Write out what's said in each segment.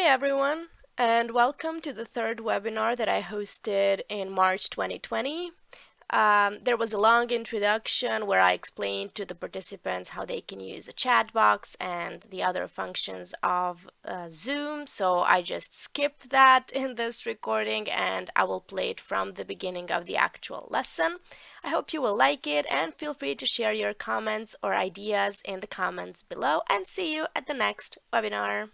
everyone, and welcome to the third webinar that I hosted in March 2020. There was a long introduction where I explained to the participants how they can use a chat box and the other functions of Zoom. So I just skipped that in this recording and I will play it from the beginning of the actual lesson. I hope you will like it and feel free to share your comments or ideas in the comments below, and see you at the next webinar.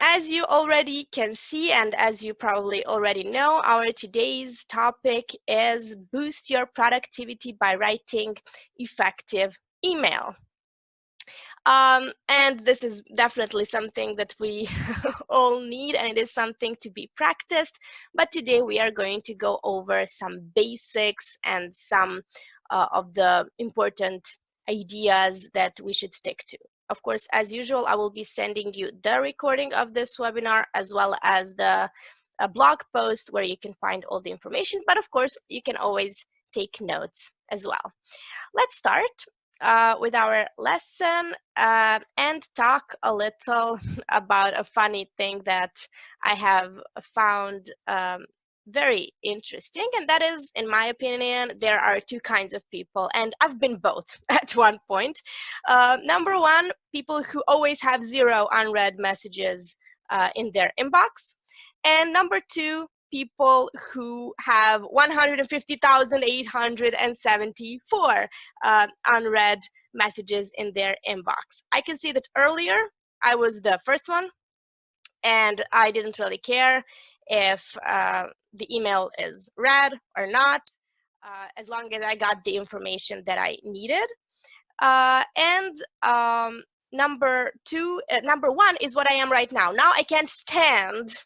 As you already can see, and as you probably already know, our today's topic is boost your productivity by writing effective email. And this is definitely something that we all need, and it is something to be practiced. But today we are going to go over some basics and some of the important ideas that we should stick to. Of course, as usual, I will be sending you the recording of this webinar as well as the blog post where you can find all the information. But of course, you can always take notes as well. Let's start with our lesson and talk a little about a funny thing that I have found very interesting, and that is, in my opinion, there are two kinds of people, and I've been both at one point. Number one, people who always have 0 unread messages in their inbox, and number two, people who have 150,874 unread messages in their inbox. I can see that earlier I was the first one, and I didn't really care if the email is read or not, as long as I got the information that I needed. Number one is what I am right now. Now I can't stand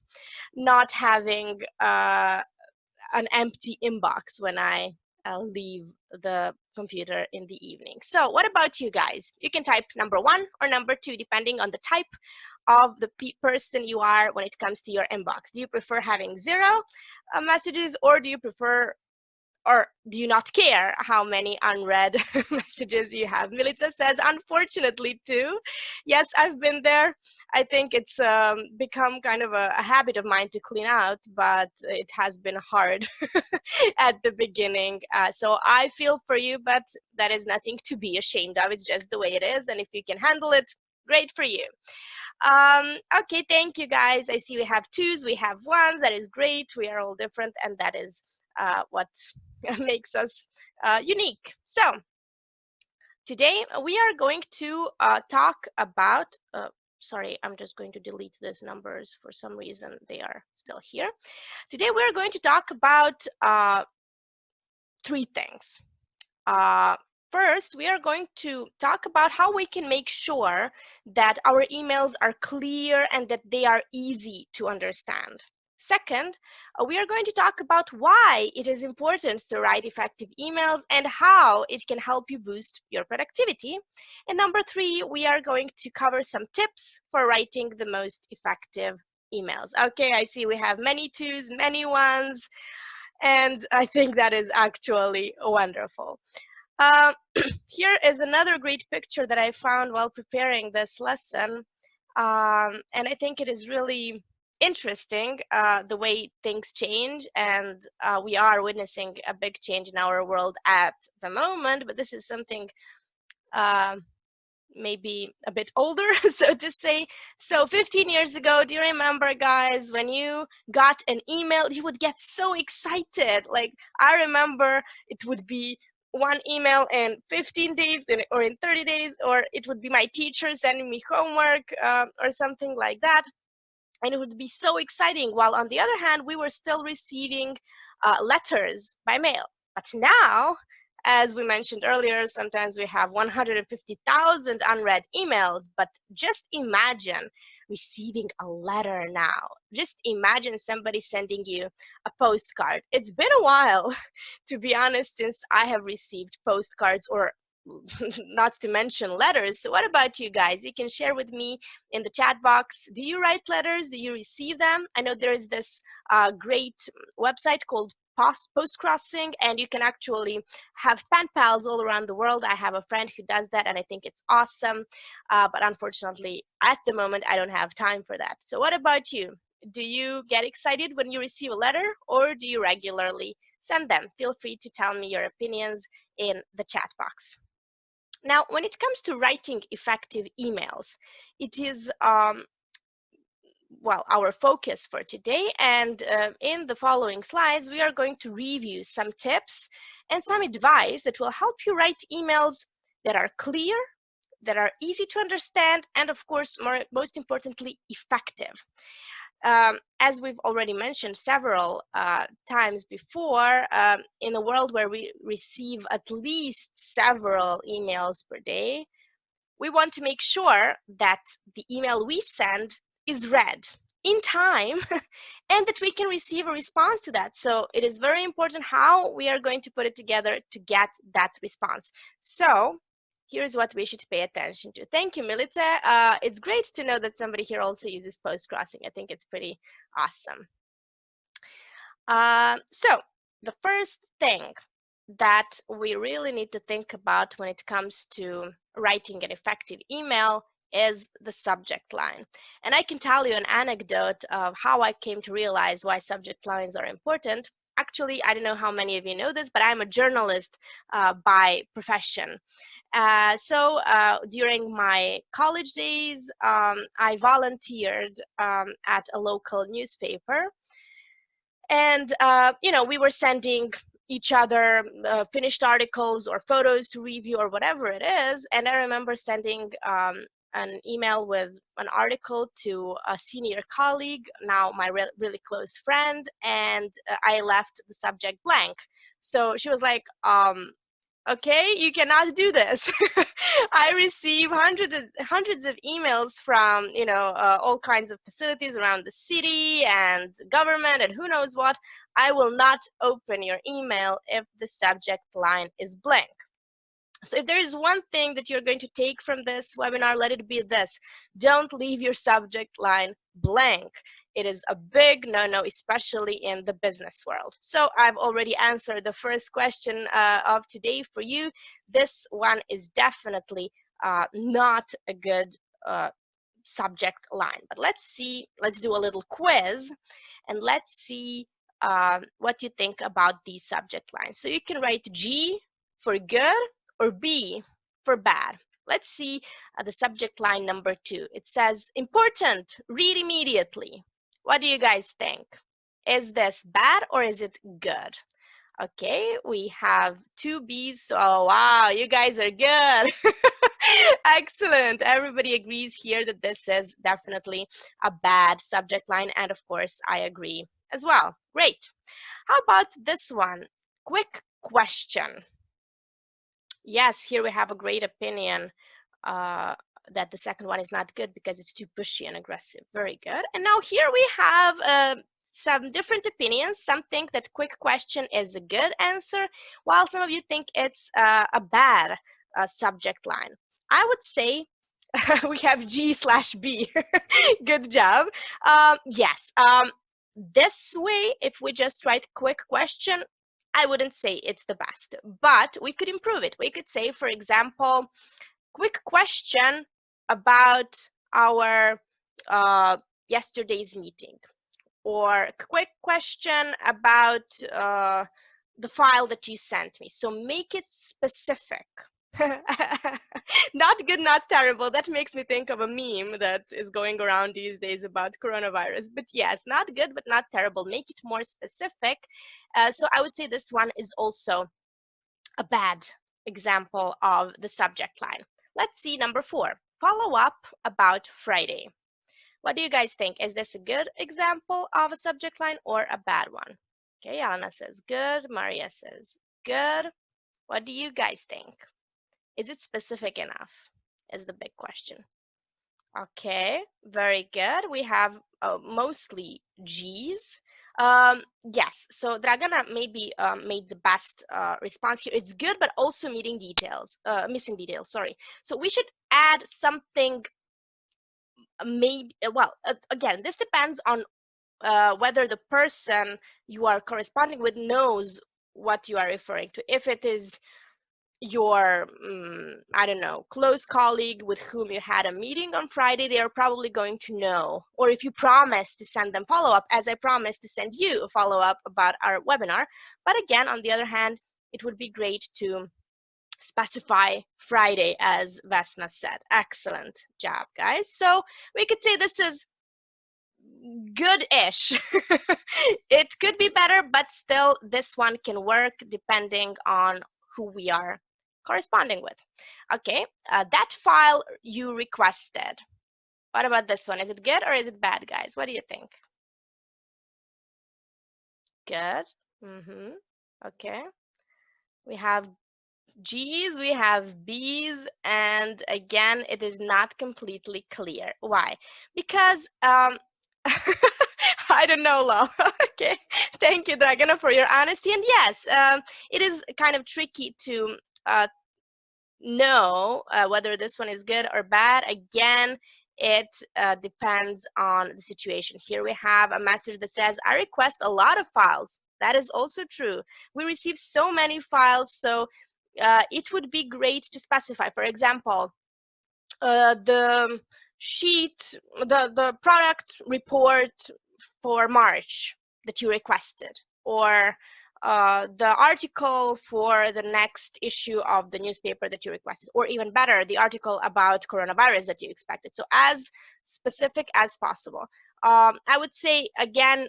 not having an empty inbox when I leave the computer in the evening. So what about you guys? You can type number one or number two, depending on the type of the person you are when it comes to your inbox. Do you prefer having 0 messages, or do you prefer, or do you not care how many unread messages you have? Milica says, unfortunately, too. Yes, I've been there. I think it's become kind of a habit of mine to clean out, but it has been hard at the beginning. So I feel for you, but that is nothing to be ashamed of. It's just the way it is. And if you can handle it, great for you. Okay, thank you, guys. I see we have 2s, we have 1s. That is great. We are all different, and that is what makes us unique. So today we are going to talk about, sorry, I'm just going to delete these numbers. For some reason, they are still here. Today we're going to talk about 3 things. First, we are going to talk about how we can make sure that our emails are clear and that they are easy to understand. Second, we are going to talk about why it is important to write effective emails and how it can help you boost your productivity. And number 3, we are going to cover some tips for writing the most effective emails. Okay, I see we have many 2s, many 1s, and I think that is actually wonderful. Here is another great picture that I found while preparing this lesson, and I think it is really interesting the way things change, and we are witnessing a big change in our world at the moment, but this is something maybe a bit older, so to say. So 15 years ago, do you remember, guys, when you got an email, you would get so excited? Like, I remember it would be one email in 15 days or in 30 days, or it would be my teacher sending me homework or something like that. And it would be so exciting. While on the other hand, we were still receiving letters by mail. But now, as we mentioned earlier, sometimes we have 150,000 unread emails. But just imagine receiving a letter now. Just imagine somebody sending you a postcard. It's been a while, to be honest, since I have received postcards, or not to mention letters. So what about you guys? You can share with me in the chat box. Do you write letters? Do you receive them? I know there is this great website called post-crossing, and you can actually have pen pals all around the world. I have a friend who does that, and I think it's awesome. But unfortunately, at the moment, I don't have time for that. So what about you? Do you get excited when you receive a letter, or do you regularly send them? Feel free to tell me your opinions in the chat box. Now, when it comes to writing effective emails, it is well, our focus for today. And in the following slides, we are going to review some tips and some advice that will help you write emails that are clear, that are easy to understand, and of course, most importantly, effective. As we've already mentioned several times before, in a world where we receive at least several emails per day, we want to make sure that the email we send is read in time and that we can receive a response to that. So it is very important how we are going to put it together to get that response. So here's what we should pay attention to. Thank you, Milica. It's great to know that somebody here also uses post-crossing. I think it's pretty awesome. So the first thing that we really need to think about when it comes to writing an effective email is the subject line. And I can tell you an anecdote of how I came to realize why subject lines are important. Actually, I don't know how many of you know this, but I'm a journalist by profession. So during my college days, I volunteered at a local newspaper. And, you know, we were sending each other finished articles or photos to review or whatever it is. And I remember sending an email with an article to a senior colleague, now my really close friend, and I left the subject blank. So she was like, okay, you cannot do this. I receive hundreds of emails from, you know, all kinds of facilities around the city and government and who knows what. I will not open your email if the subject line is blank. So if there is one thing that you're going to take from this webinar, let it be this: don't leave your subject line blank. It is a big no-no, especially in the business world. So I've already answered the first question of today for you. This one is definitely not a good subject line. But let's see, let's do a little quiz and let's see what you think about these subject lines. So you can write G for good or B for bad. Let's see the subject line number 2. It says, important, read immediately. What do you guys think? Is this bad or is it good? Okay, we have 2 B's. So, oh, wow, you guys are good. Excellent. Everybody agrees here that this is definitely a bad subject line. And of course, I agree as well. Great. How about this one? Quick question. Yes, here we have a great opinion that the second one is not good because it's too pushy and aggressive. Very good. And now here we have some different opinions. Some think that quick question is a good answer, while some of you think it's a bad subject line. I would say we have G/B. Good job. Yes. This way, if we just write quick question, I wouldn't say it's the best, but we could improve it. We could say, for example, quick question about our yesterday's meeting, or quick question about the file that you sent me. So make it specific. Not good, not terrible. That makes me think of a meme that is going around these days about coronavirus. But yes, not good, but not terrible. Make it more specific. So I would say this one is also a bad example of the subject line. Let's see number 4. Follow up about Friday. What do you guys think? Is this a good example of a subject line or a bad one? Okay, Alana says good. Maria says good. What do you guys think? Is it specific enough? Is the big question. Okay, very good. We have mostly G's. Yes, so Dragana maybe made the best response here. It's good, but also missing details, sorry. So we should add something, maybe, well, again, this depends on whether the person you are corresponding with knows what you are referring to. If it is your I don't know, close colleague with whom you had a meeting on Friday, they are probably going to know. Or if you promise to send them follow-up, as I promised to send you a follow-up about our webinar. But again, on the other hand, it would be great to specify Friday, as Vesna said. Excellent job, guys. So we could say this is good-ish. It could be better, but still this one can work depending on who we are corresponding with. Okay, that file you requested. What about this one? Is it good or is it bad, guys? What do you think? Good. Okay. We have G's, we have B's, and again, it is not completely clear. Why? Because I don't know, Lo. Okay, thank you, Dragana, for your honesty. And yes, it is kind of tricky to know whether this one is good or bad. Again, it depends on the situation. Here we have a message that says, I request a lot of files. That is also true. We receive so many files, so it would be great to specify. For example, the sheet, the product report for March that you requested, or the article for the next issue of the newspaper that you requested, or even better, the article about coronavirus that you expected. So as specific as possible. I would say, again,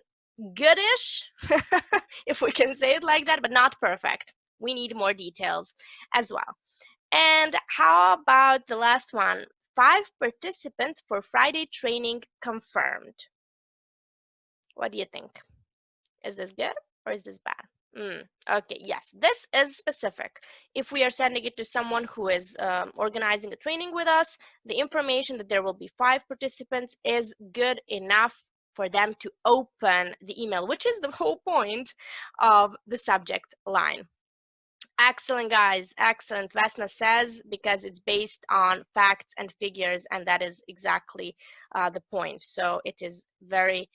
goodish, if we can say it like that, but not perfect. We need more details as well. And how about the last one? 5 participants for Friday training confirmed. What do you think? Is this good or is this bad? Okay, yes, this is specific. If we are sending it to someone who is organizing a training with us, the information that there will be 5 participants is good enough for them to open the email, which is the whole point of the subject line. Excellent, guys. Excellent. Vesna says, because it's based on facts and figures, and that is exactly the point. So it is very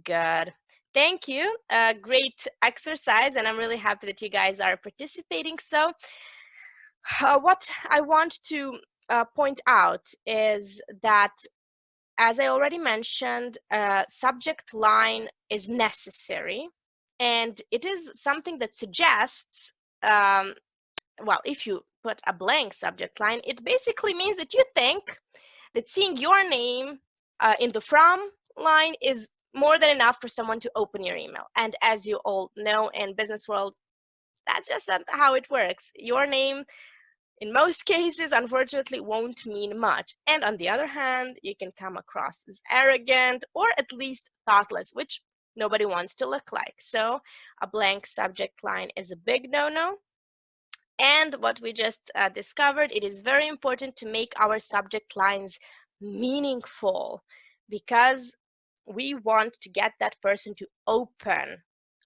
good. Thank you. Great exercise, and I'm really happy that you guys are participating. So what I want to point out is that, as I already mentioned, subject line is necessary, and it is something that suggests well, if you put a blank subject line, it basically means that you think that seeing your name in the from line is more than enough for someone to open your email. And as you all know, in business world, that's just not how it works. Your name, in most cases, unfortunately, won't mean much. And on the other hand, you can come across as arrogant or at least thoughtless, which nobody wants to look like. So a blank subject line is a big no-no. And what we just discovered, it is very important to make our subject lines meaningful, because we want to get that person to open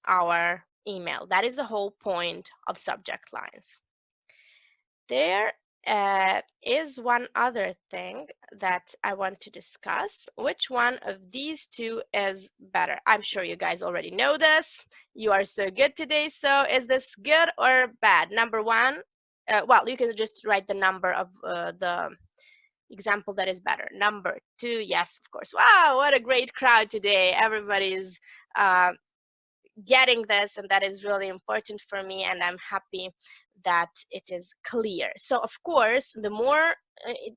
our email. That is the whole point of subject lines. There is one other thing that I want to discuss. Which one of these two is better? I'm sure you guys already know this. You are so good today. So is this good or bad? Number one, well, you can just write the number of the example that is better. Number two, yes, of course. Wow, what a great crowd today. Everybody's getting this, and that is really important for me, and I'm happy that it is clear. So of course, the more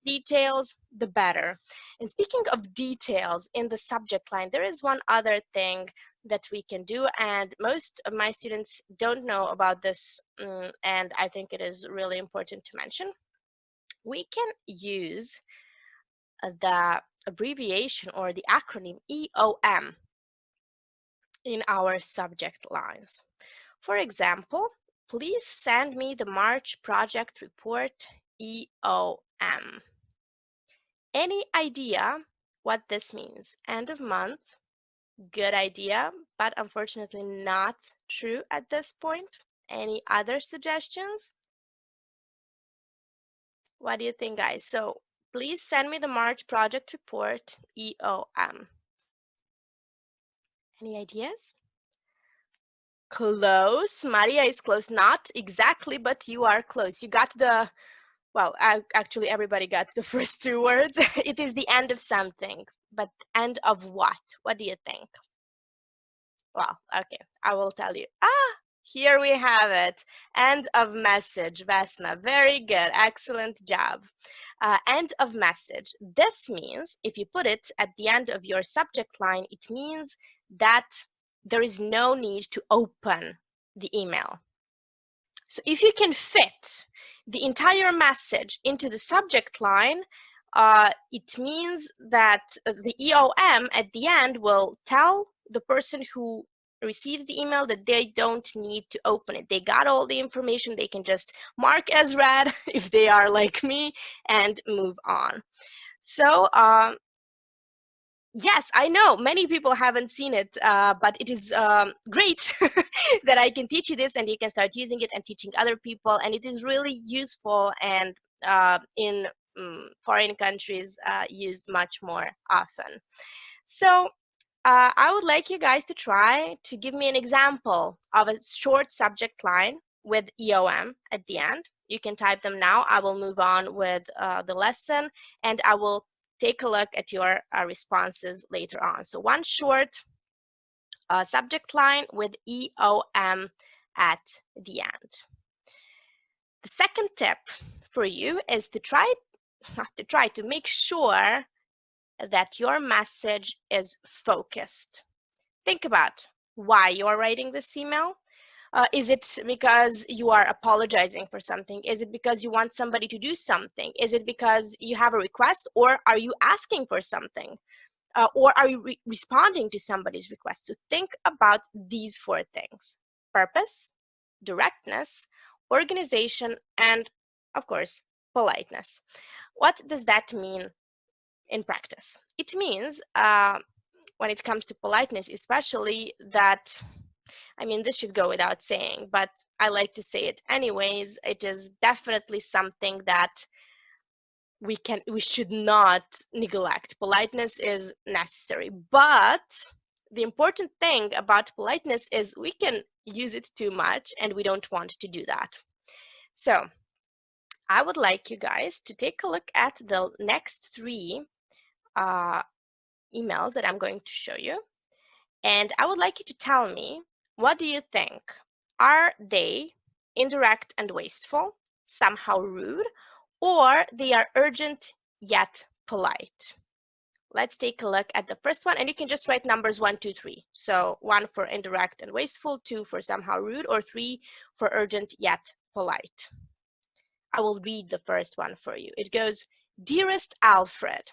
details, the better. And speaking of details in the subject line, there is one other thing that we can do, and most of my students don't know about this, and I think it is really important to mention. We can use the abbreviation or the acronym EOM in our subject lines. For example, please send me the March project report, EOM. Any idea what this means? End of month, good idea, but unfortunately not true at this point. Any other suggestions? What do you think, guys? So please send me the March project report, EOM. Any ideas? Close. Maria is close. Not exactly, but you are close. You got the, well, actually everybody got the first two words. It is the end of something, but end of what? What do you think? Well, okay, I will tell you. Here we have it. End of message, Vesna. Very good. Excellent job. End of message. This means if you put it at the end of your subject line, it means that there is no need to open the email. So if you can fit the entire message into the subject line, it means that the EOM at the end will tell the person who receives the email that they don't need to open it. They got all the information. They can just mark as read if they are like me and move on. So yes, I know many people haven't seen it, but it is great that I can teach you this and you can start using it and teaching other people. And it is really useful and in foreign countries used much more often. So I would like you guys to try to give me an example of a short subject line with EOM at the end. You can type them now. I will move on with the lesson and I will take a look at your responses later on. So one short subject line with EOM at the end. The second tip for you is to to make sure that your message is focused. Think about why you're writing this email. Is it because you are apologizing for something? Is it because you want somebody to do something? Is it because you have a request, or are you asking for something? Or are you responding to somebody's request? So think about these four things: purpose, directness, organization, and of course, politeness. What does that mean in practice? It means when it comes to politeness, especially, that, I mean, this should go without saying, but I like to say it anyways. It is definitely something that we should not neglect. Politeness is necessary, but the important thing about politeness is we can use it too much and we don't want to do that. So I would like you guys to take a look at the next three emails that I'm going to show you. And I would like you to tell me, what do you think? Are they indirect and wasteful, somehow rude, or they are urgent yet polite? Let's take a look at the first one, and you can just write numbers 1, 2, 3. So 1 for indirect and wasteful, 2 for somehow rude, or 3 for urgent yet polite. I will read the first one for you. It goes, "Dearest Alfred,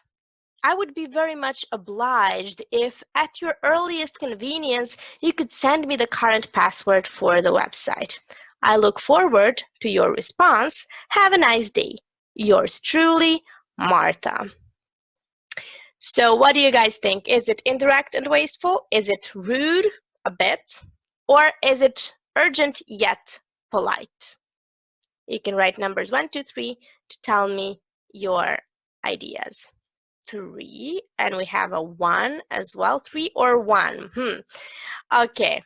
I would be very much obliged if, at your earliest convenience, you could send me the current password for the website. I look forward to your response. Have a nice day. Yours truly, Martha." So what do you guys think? Is it indirect and wasteful? Is it rude a bit? Or is it urgent yet polite? You can write numbers 1, 2, 3 to tell me your ideas. 3, and we have a 1 as well. 3 or 1? Okay.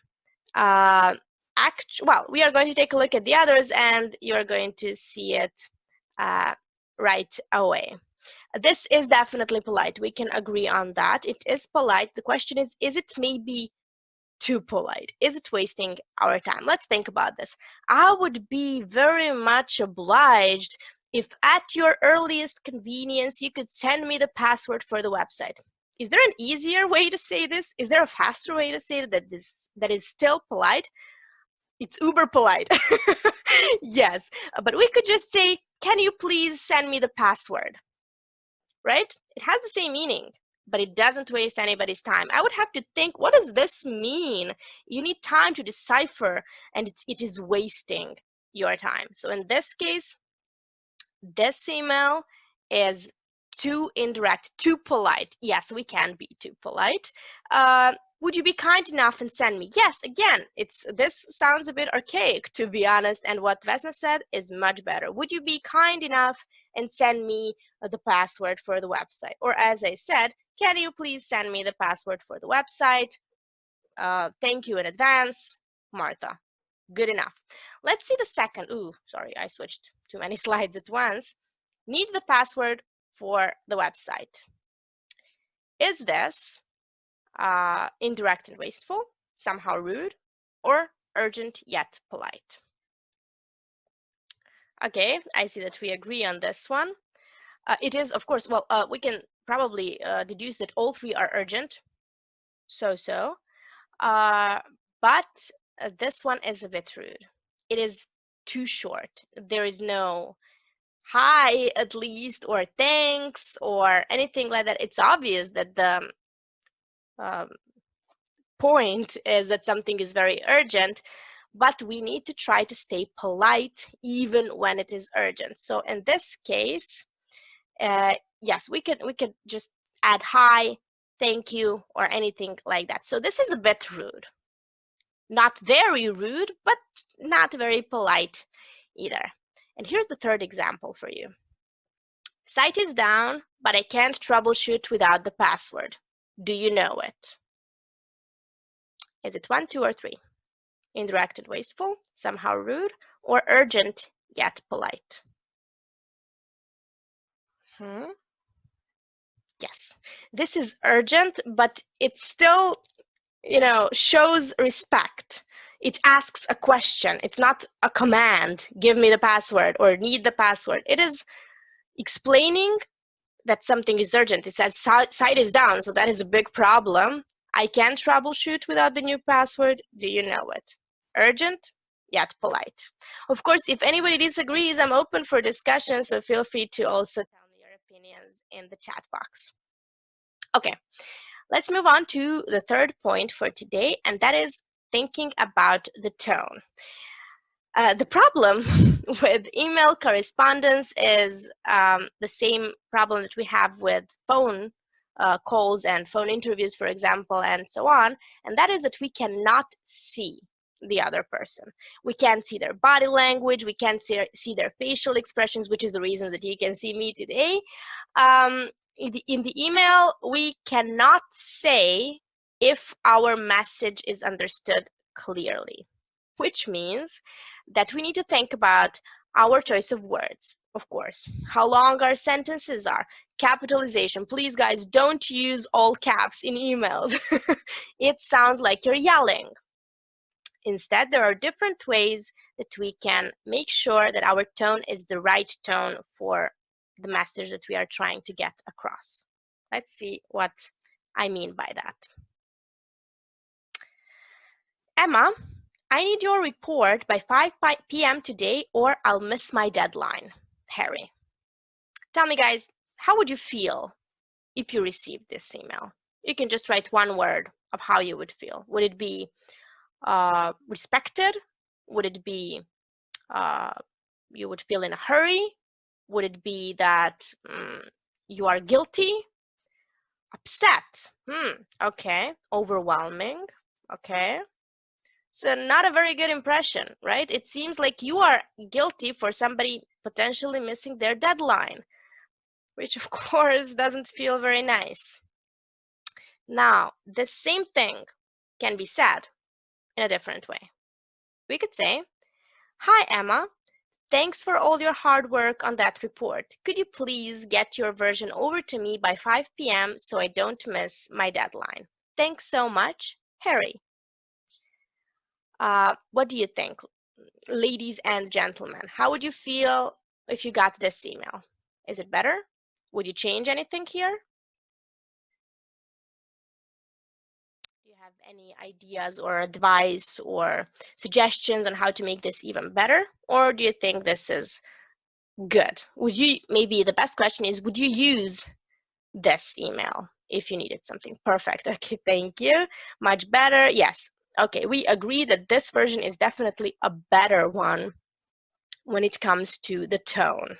Well, we are going to take a look at the others, and you're going to see it right away. This is definitely polite. We can agree on that. It is polite. The question is it maybe too polite? Is it wasting our time? Let's think about this. I would be very much obliged if, at your earliest convenience, you could send me the password for the website. Is there an easier way to say this? Is there a faster way to say that that is still polite? It's uber polite. Yes, but we could just say, "Can you please send me the password?" Right? It has the same meaning, but it doesn't waste anybody's time. I would have to think, what does this mean? You need time to decipher, and it is wasting your time. So in this case, this email is too indirect, too polite. Yes, we can be too polite. Would you be kind enough and send me? Yes, again, this sounds a bit archaic, to be honest, and what Vesna said is much better. Would you be kind enough and send me the password for the website? Or, as I said, can you please send me the password for the website? Thank you in advance, Martha. Good enough. Let's see the second. Ooh, sorry, I switched too many slides at once. Need the password for the website. Is this indirect and wasteful, somehow rude, or urgent yet polite? Okay, I see that we agree on this one. It is, of course, well, we can probably deduce that all three are urgent. But this one is a bit rude. It is too short. There is no hi, at least, or thanks, or anything like that. It's obvious that the point is that something is very urgent, but we need to try to stay polite even when it is urgent. So in this case, yes, we could just add hi, thank you, or anything like that. So this is a bit rude. Not very rude, but not very polite either. And here's the third example for you. Site is down, but I can't troubleshoot without the password. Do you know it? Is it 1, 2, or 3? Indirect and wasteful, somehow rude, or urgent yet polite? Yes, this is urgent, but it still, shows respect. It asks a question. It's not a command, give me the password or need the password. It is explaining that something is urgent. It says site is down, so that is a big problem. I can't troubleshoot without the new password. Do you know it? Urgent, yet polite. Of course, if anybody disagrees, I'm open for discussion, so feel free to also tell me your opinions in the chat box. Okay, let's move on to the third point for today, and that is thinking about the tone. The problem with email correspondence is the same problem that we have with phone calls and phone interviews, for example, and so on, and that is that we cannot see the other person. We can't see their body language, we can't see their facial expressions, which is the reason that you can see me today. In the email, we cannot say if our message is understood clearly, which means that we need to think about our choice of words, of course, how long our sentences are, capitalization. Please, guys, don't use all caps in emails. It sounds like you're yelling. Instead, there are different ways that we can make sure that our tone is the right tone for the message that we are trying to get across. Let's see what I mean by that. Emma, I need your report by 5 p.m. today or I'll miss my deadline. Harry. Tell me, guys, how would you feel if you received this email? You can just write one word of how you would feel. Would it be respected? Would it be you would feel in a hurry? Would it be that you are guilty? Upset? Okay. Overwhelming? Okay. So not a very good impression, right? It seems like you are guilty for somebody potentially missing their deadline, which of course doesn't feel very nice. Now, the same thing can be said in a different way. We could say, hi, Emma. Thanks for all your hard work on that report. Could you please get your version over to me by 5 p.m. so I don't miss my deadline? Thanks so much, Harry. What do you think, ladies and gentlemen? How would you feel if you got this email? Is it better? Would you change anything here? Do you have any ideas or advice or suggestions on how to make this even better? Or do you think this is good? Would you, maybe the best question is, would you use this email if you needed something? Perfect. Okay, thank you. Much better. Yes. Okay, we agree that this version is definitely a better one when it comes to the tone.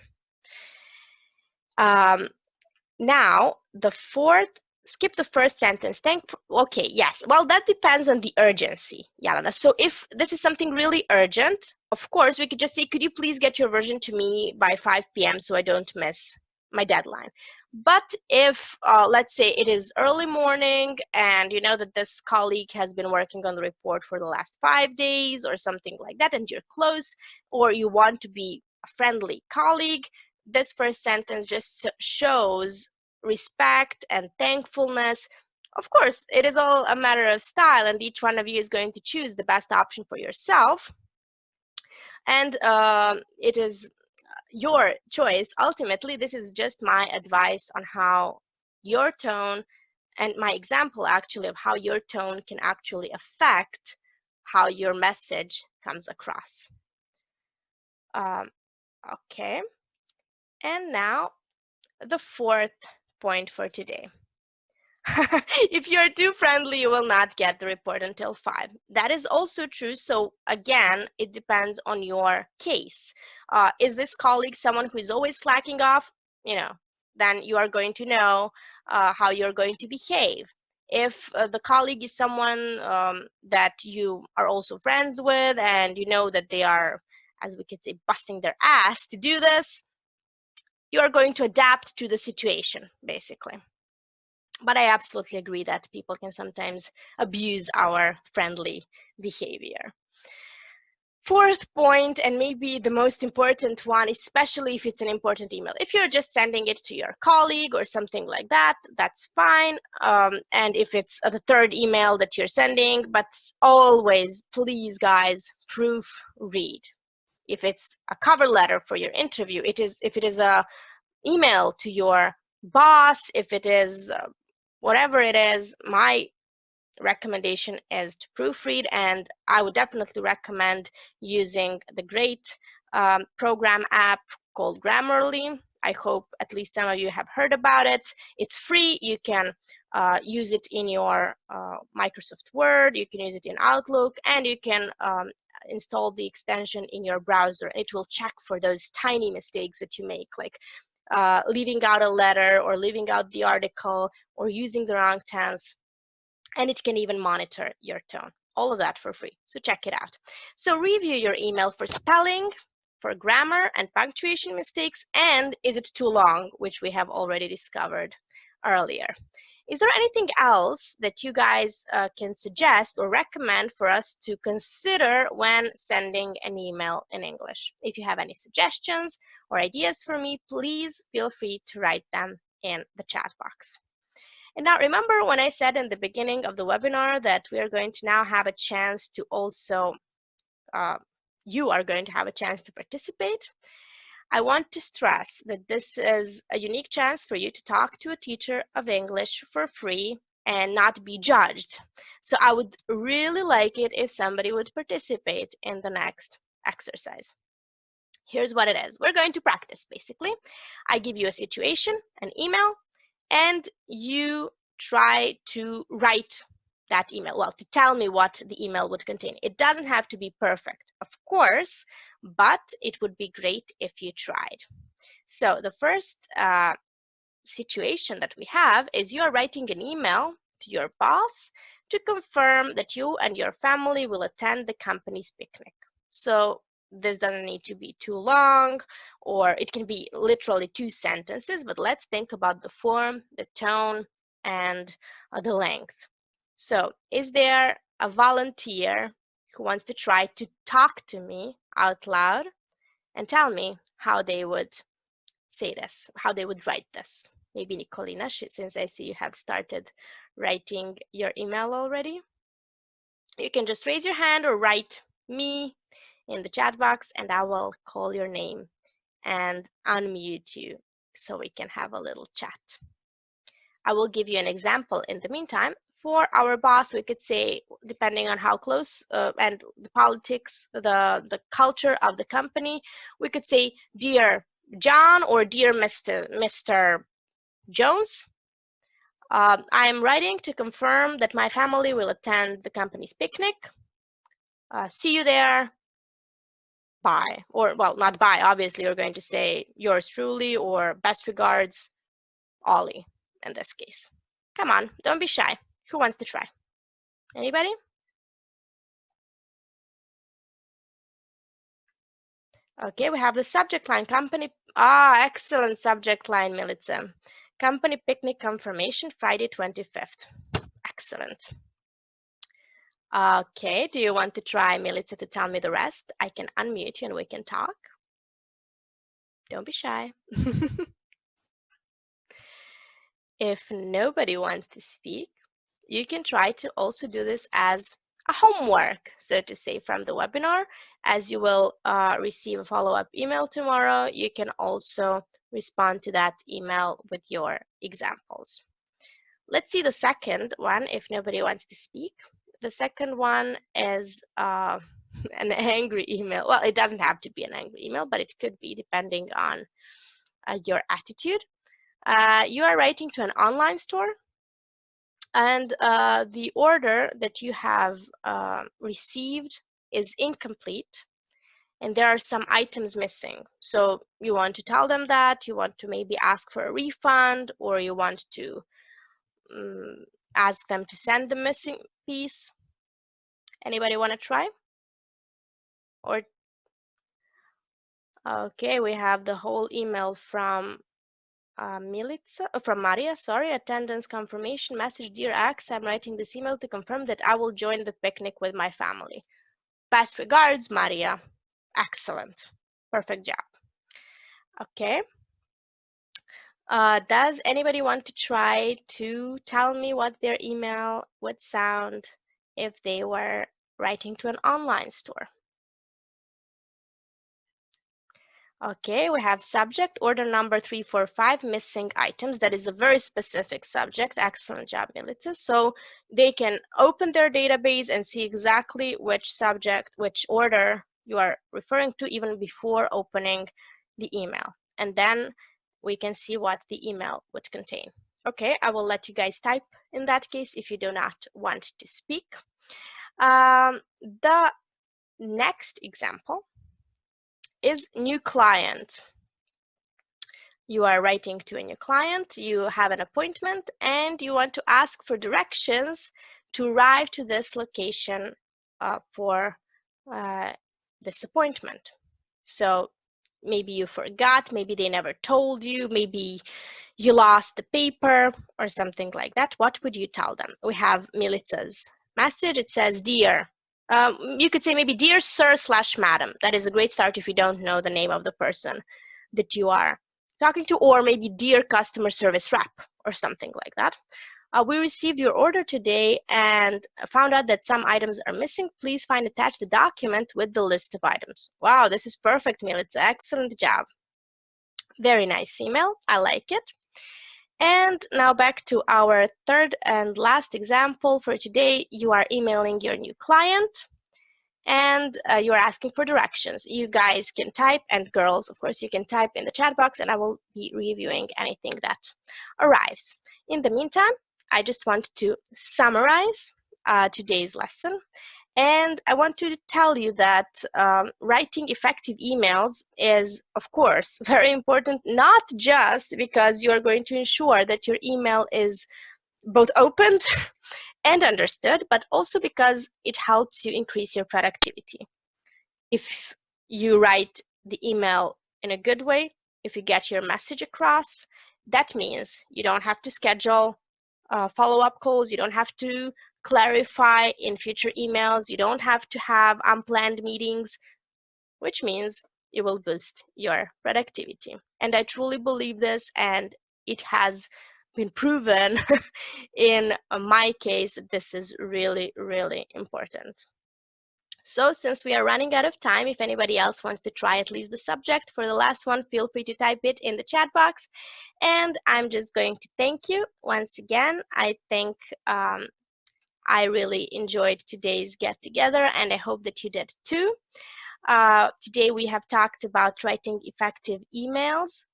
Now, the fourth, skip the first sentence. Okay, yes. Well, that depends on the urgency, Yelena. So if this is something really urgent, of course, we could just say, could you please get your version to me by 5 p.m. so I don't miss my deadline. But if, let's say it is early morning and you know that this colleague has been working on the report for the last 5 days or something like that, and you're close, or you want to be a friendly colleague, this first sentence just shows respect and thankfulness. Of course, it is all a matter of style, and each one of you is going to choose the best option for yourself. And it is your choice. Ultimately, this is just my advice on how your tone, and my example actually of how your tone can actually affect how your message comes across. Okay, and now the fourth point for today. If you're too friendly, you will not get the report until 5. That is also true. So again, it depends on your case. Is this colleague someone who is always slacking off? Then you are going to know how you're going to behave. If the colleague is someone that you are also friends with, and you know that they are, as we could say, busting their ass to do this, you are going to adapt to the situation, basically. But I absolutely agree that people can sometimes abuse our friendly behavior. Fourth point, and maybe the most important one, especially if it's an important email. If you're just sending it to your colleague or something like that, that's fine. And if it's the third email that you're sending, but always, please, guys, proofread. If it's a cover letter for your interview, if it is a email to your boss, if it is whatever it is, my recommendation is to proofread, and I would definitely recommend using the great program app called Grammarly. I hope at least some of you have heard about it. It's free. You can use it in your Microsoft Word, you can use it in Outlook, and you can install the extension in your browser. It will check for those tiny mistakes that you make, like leaving out a letter or leaving out the article or using the wrong tense, and it can even monitor your tone. All of that for free, so check it out. So review your email for spelling, for grammar and punctuation mistakes, and is it too long, which we have already discovered earlier. Is there anything else that you guys can suggest or recommend for us to consider when sending an email in English? If you have any suggestions or ideas for me, please feel free to write them in the chat box. And now remember when I said in the beginning of the webinar that we are going to now have a chance to also, you are going to have a chance to participate. I want to stress that this is a unique chance for you to talk to a teacher of English for free and not be judged. So I would really like it if somebody would participate in the next exercise. Here's what it is. We're going to practice, basically. I give you a situation, an email, and you try to write that email, well, to tell me what the email would contain. It doesn't have to be perfect, of course, but it would be great if you tried. So the first situation that we have is you are writing an email to your boss to confirm that you and your family will attend the company's picnic. So this doesn't need to be too long, or it can be literally 2 sentences, but let's think about the form, the tone, and the length. So is there a volunteer who wants to try to talk to me out loud and tell me how they would say this, how they would write this? Maybe Nikolina, since I see you have started writing your email already. You can just raise your hand or write me in the chat box, and I will call your name and unmute you so we can have a little chat. I will give you an example in the meantime. For our boss, we could say, depending on how close and the politics, the culture of the company, we could say, dear John or dear Mr. Jones, I'm writing to confirm that my family will attend the company's picnic. See you there. Bye. Or, well, not bye, obviously you're going to say yours truly or best regards, Ollie in this case. Come on, don't be shy. Who wants to try? Anybody? Okay, we have the subject line, company Ah, excellent subject line, Milica. Company picnic confirmation, Friday 25th. Excellent. Okay, do you want to try, Milica, to tell me the rest? I can unmute you and we can talk. Don't be shy. If nobody wants to speak, you can try to also do this as a homework, so to say, from the webinar. As you will receive a follow-up email tomorrow, you can also respond to that email with your examples. Let's see the second one, if nobody wants to speak. The second one is an angry email. Well, it doesn't have to be an angry email, but it could be depending on your attitude. You are writing to an online store, and the order that you have received is incomplete, and there are some items missing. So you want to tell them that, you want to maybe ask for a refund, or you want to ask them to send the missing piece. Anybody want to try? Or okay, we have the whole email from from Maria, sorry, attendance confirmation message. Dear X, I'm writing this email to confirm that I will join the picnic with my family. Best regards, Maria. Excellent. Perfect job. Okay. Does anybody want to try to tell me what their email would sound if they were writing to an online store? Okay, we have subject, order number 345, missing items. That is a very specific subject. Excellent job, Milica. So they can open their database and see exactly which subject, which order you are referring to even before opening the email. And then we can see what the email would contain. Okay, I will let you guys type in that case if you do not want to speak. The next example is new client. You are writing to a new client, you have an appointment, and you want to ask for directions to arrive to this location for this appointment. So maybe you forgot, maybe they never told you, maybe you lost the paper or something like that. What would you tell them? We have Milica's message. It says, dear, you could say maybe dear sir / madam. That is a great start if you don't know the name of the person that you are talking to, or maybe dear customer service rep or something like that. We received your order today and found out that some items are missing. Please find attached the document with the list of items. Wow, this is perfect, Milica. Excellent job. Very nice email. I like it. And now back to our third and last example for today. You are emailing your new client and you are asking for directions. You guys can type, and girls, of course, you can type in the chat box, and I will be reviewing anything that arrives. In the meantime, I just want to summarize today's lesson. And I want to tell you that writing effective emails is, of course, very important, not just because you are going to ensure that your email is both opened and understood, but also because it helps you increase your productivity. If you write the email in a good way, if you get your message across, that means you don't have to schedule follow-up calls, you don't have to clarify in future emails, you don't have to have unplanned meetings, which means you will boost your productivity. And I truly believe this, and it has been proven in my case that this is really, really important. So since we are running out of time, if anybody else wants to try at least the subject for the last one, feel free to type it in the chat box. And I'm just going to thank you once again. I think I really enjoyed today's get together, and I hope that you did too. Today we have talked about writing effective emails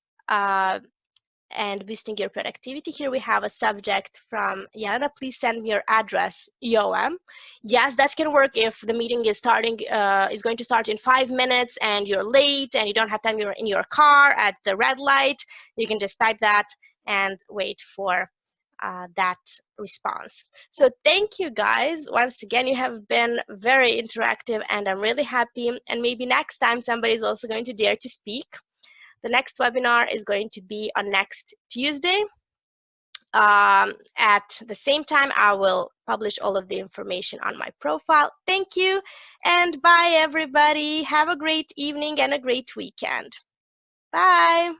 and boosting your productivity. Here we have a subject from Yana. Please send me your address, YOM. Yes, that can work if the meeting is going to start in 5 minutes and you're late and you don't have time, you're in your car at the red light. You can just type that and wait for that response. So thank you guys. Once again, you have been very interactive and I'm really happy. And maybe next time somebody is also going to dare to speak. The next webinar is going to be on next Tuesday. At the same time, I will publish all of the information on my profile. Thank you, and bye, everybody. Have a great evening and a great weekend. Bye.